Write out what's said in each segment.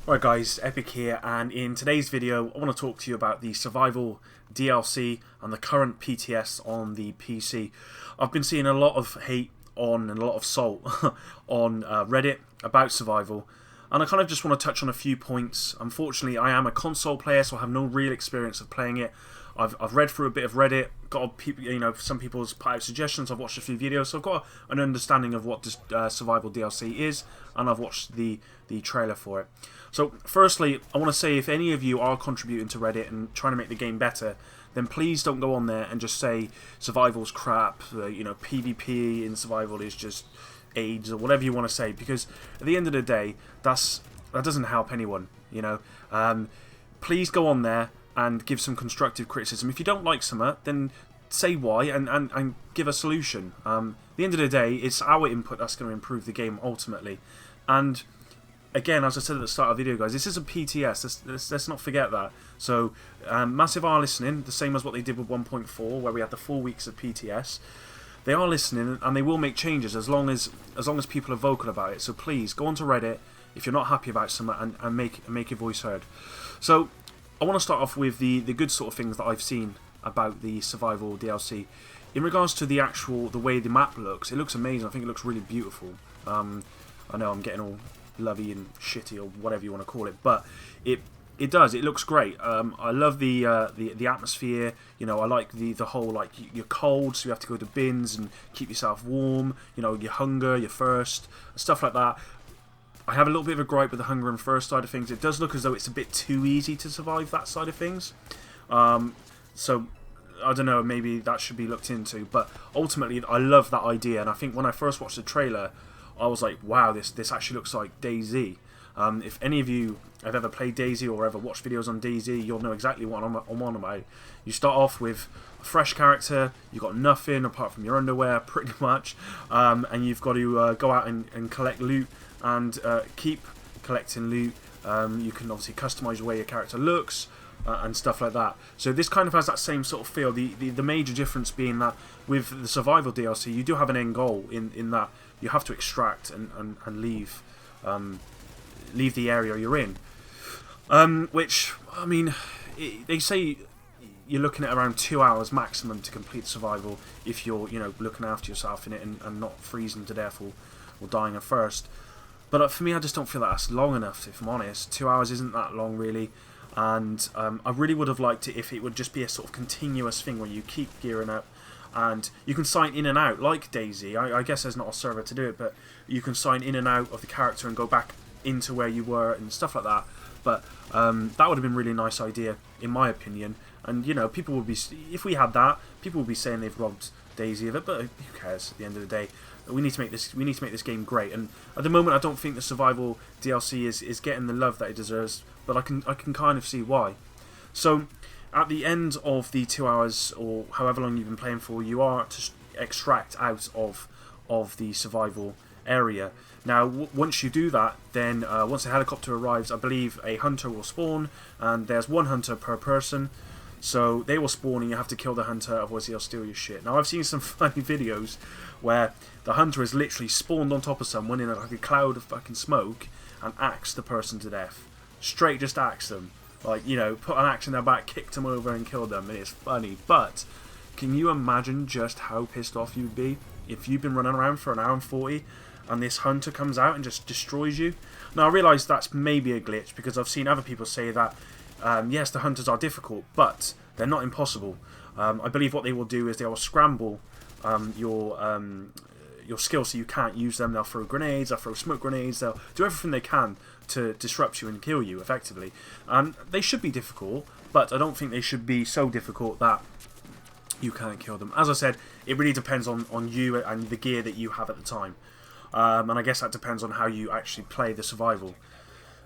Right guys, Epic here, and in today's video I want to talk to you about the survival DLC and the current PTS on the PC. I've been seeing a lot of hate on and a lot of salt on Reddit about survival, and I kind of just want to touch on a few points. Unfortunately, I am a console player, so I have no real experience of playing it. I've read through a bit of Reddit, got some people's put out suggestions. I've watched a few videos, so I've got an understanding of what this survival DLC is, and I've watched the trailer for it. So, firstly, I want to say if any of you are contributing to Reddit and trying to make the game better, then please don't go on there and just say survival's crap. PvP in survival is just AIDS or whatever you want to say, because at the end of the day, that doesn't help anyone. Please go on there and give some constructive criticism. If you don't like something, then say why and give a solution. At the end of the day, it's our input that's going to improve the game ultimately. And again, as I said at the start of the video, guys, this is a PTS. Let's not forget that. So, Massive are listening, the same as what they did with 1.4, where we had the 4 weeks of PTS. They are listening, and they will make changes as long as people are vocal about it. So please, go onto Reddit if you're not happy about something and make your voice heard. So, I want to start off with the good sort of things that I've seen about the survival DLC. In regards to the way the map looks, it looks amazing. I think it looks really beautiful. I know I'm getting all lovey and shitty or whatever you want to call it, but it does. It looks great. I love the atmosphere. I like the whole, like, you're cold, so you have to go to bins and keep yourself warm. Your hunger, your thirst, stuff like that. I have a little bit of a gripe with the hunger and thirst side of things. It does look as though it's a bit too easy to survive that side of things. So I don't know, maybe that should be looked into. But ultimately, I love that idea, and I think when I first watched the trailer, I was like, wow, this actually looks like DayZ. If any of you have ever played DayZ or ever watched videos on DayZ, you'll know exactly what I'm on about. You start off with a fresh character, you've got nothing apart from your underwear, pretty much, and you've got to go out and collect loot and keep collecting loot. You can obviously customize the way your character looks and stuff like that. So this kind of has that same sort of feel. The major difference being that with the survival DLC, you do have an end goal in that you have to extract and leave the area you're in. Which, I mean, they say you're looking at around 2 hours maximum to complete survival if you're looking after yourself in it and not freezing to death or dying of thirst. But for me, I just don't feel that's long enough, if I'm honest. 2 hours isn't that long, really. And I really would have liked it if it would just be a sort of continuous thing where you keep gearing up and you can sign in and out, like DayZ. I guess there's not a server to do it, but you can sign in and out of the character and go back into where you were and stuff like that. But that would have been a really nice idea, in my opinion. And, people would be... If we had that, people would be saying they've robbed DayZ of it, but who cares at the end of the day? We need to make this game great, and at the moment I don't think the survival DLC is getting the love that it deserves, but I can kind of see why. So at the end of the 2 hours or however long you've been playing for, you are to extract out of the survival area. Now once you do that, then once the helicopter arrives, I believe a hunter will spawn, and there's one hunter per person. So they will spawn and you have to kill the hunter, otherwise he'll steal your shit. Now I've seen some funny videos where the hunter has literally spawned on top of someone in like a cloud of fucking smoke and axed the person to death. Straight just axed them. Like, put an axe in their back, kicked them over and killed them, and it's funny. But can you imagine just how pissed off you'd be if you've been running around for an hour and 40 and this hunter comes out and just destroys you? Now I realise that's maybe a glitch, because I've seen other people say that yes, the hunters are difficult, but they're not impossible. I believe what they will do is they will scramble your skills so you can't use them. They'll throw grenades, they'll throw smoke grenades, they'll do everything they can to disrupt you and kill you, effectively. They should be difficult, but I don't think they should be so difficult that you can't kill them. As I said, it really depends on you and the gear that you have at the time. And I guess that depends on how you actually play the survival.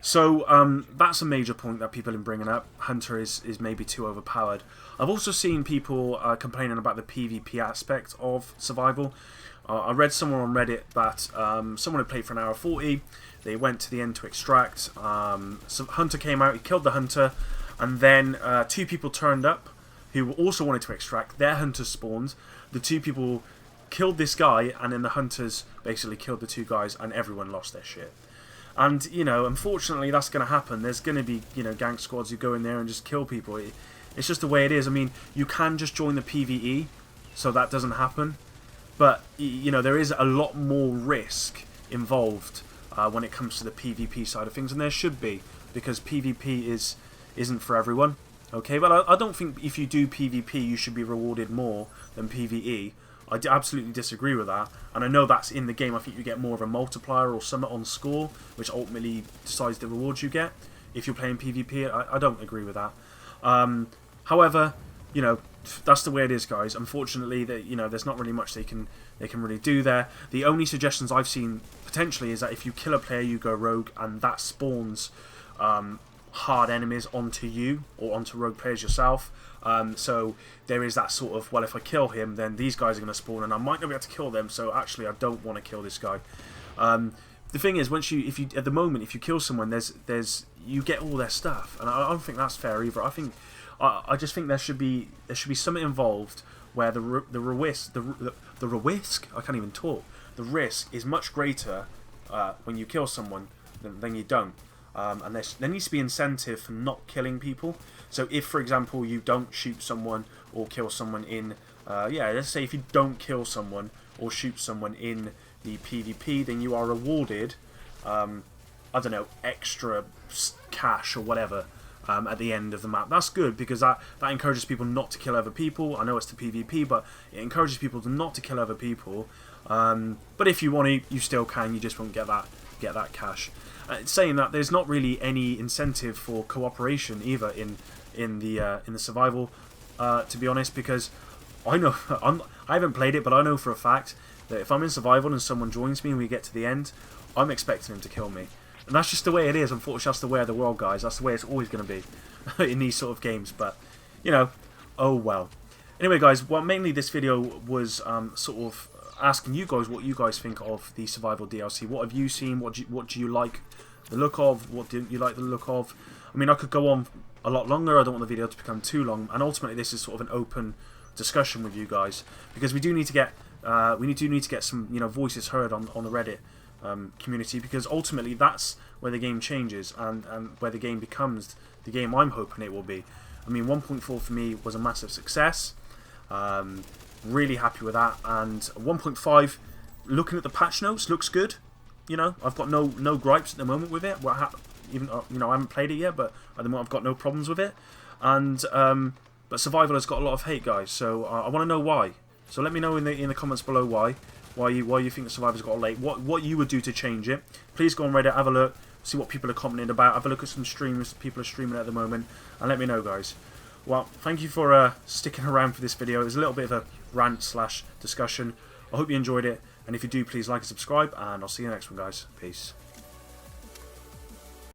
So that's a major point that people are bringing up. Hunter is maybe too overpowered. I've also seen people complaining about the PvP aspect of survival. I read somewhere on Reddit that someone had played for an hour 40. They went to the end to extract. Some hunter came out, he killed the hunter, and then 2 people turned up who also wanted to extract. Their hunters spawned. The 2 people killed this guy, and then the hunters basically killed the 2 guys, and everyone lost their shit. And, you know, unfortunately that's going to happen. There's going to be, you know, gang squads who go in there and just kill people. It's just the way it is. I mean, you can just join the PvE, so that doesn't happen. But, you know, there is a lot more risk involved when it comes to the PvP side of things, and there should be, because PvP isn't for everyone. Okay, but I don't think if you do PvP you should be rewarded more than PvE. I absolutely disagree with that, and I know that's in the game. I think you get more of a multiplier or something on score, which ultimately decides the rewards you get if you're playing PvP. I don't agree with that. However, you know, that's the way it is, guys. Unfortunately, you know, there's not really much they can really do there. The only suggestions I've seen potentially is that if you kill a player, you go rogue, and that spawns hard enemies onto you or onto rogue players yourself. So there is that sort of, well, if I kill him, then these guys are going to spawn, and I might not be able to kill them. So actually, I don't want to kill this guy. The thing is, if you at the moment, if you kill someone, you get all their stuff, and I don't think that's fair either. I just think there should be something involved where the risk, I can't even talk. The risk is much greater when you kill someone than you don't. And there needs to be incentive for not killing people. So if, for example, you don't shoot someone or kill someone in, let's say if you don't kill someone or shoot someone in the PvP, then you are rewarded, I don't know, extra cash or whatever at the end of the map. That's good, because that encourages people not to kill other people. I know it's the PvP, but it encourages people not to kill other people. But if you want to, you still can. You just won't get that cash. Saying that, there's not really any incentive for cooperation either in the survival, to be honest, because I know I haven't played it, but I know for a fact that if I'm in survival and someone joins me and we get to the end, I'm expecting him to kill me, and that's just the way it is. Unfortunately, that's the way of the world, guys. That's the way it's always going to be in these sort of games. But you know, oh well. Anyway, guys, well, mainly this video was sort of asking you guys what you guys think of the survival DLC. What have you seen? What do you like the look of? What didn't you like the look of? I mean, I could go on a lot longer. I don't want the video to become too long, and ultimately this is sort of an open discussion with you guys, because we do need to get some, you know, voices heard on the Reddit community, because ultimately that's where the game changes and where the game becomes the game I'm hoping it will be. I mean, 1.4 for me was a massive success. Really happy with that, and 1.5, looking at the patch notes, looks good. You know, I've got no gripes at the moment with it. Even you know, I haven't played it yet, but at the moment I've got no problems with it. And but survival has got a lot of hate, guys. So I want to know why. So let me know in the comments below why you think the survival's got a late. What you would do to change it. Please go on Reddit, have a look, see what people are commenting about. Have a look at some streams people are streaming at the moment, and let me know, guys. Well, thank you for sticking around for this video. It was a little bit of a rant / discussion. I hope you enjoyed it, and if you do, please like and subscribe, and I'll see you in the next one, guys. Peace.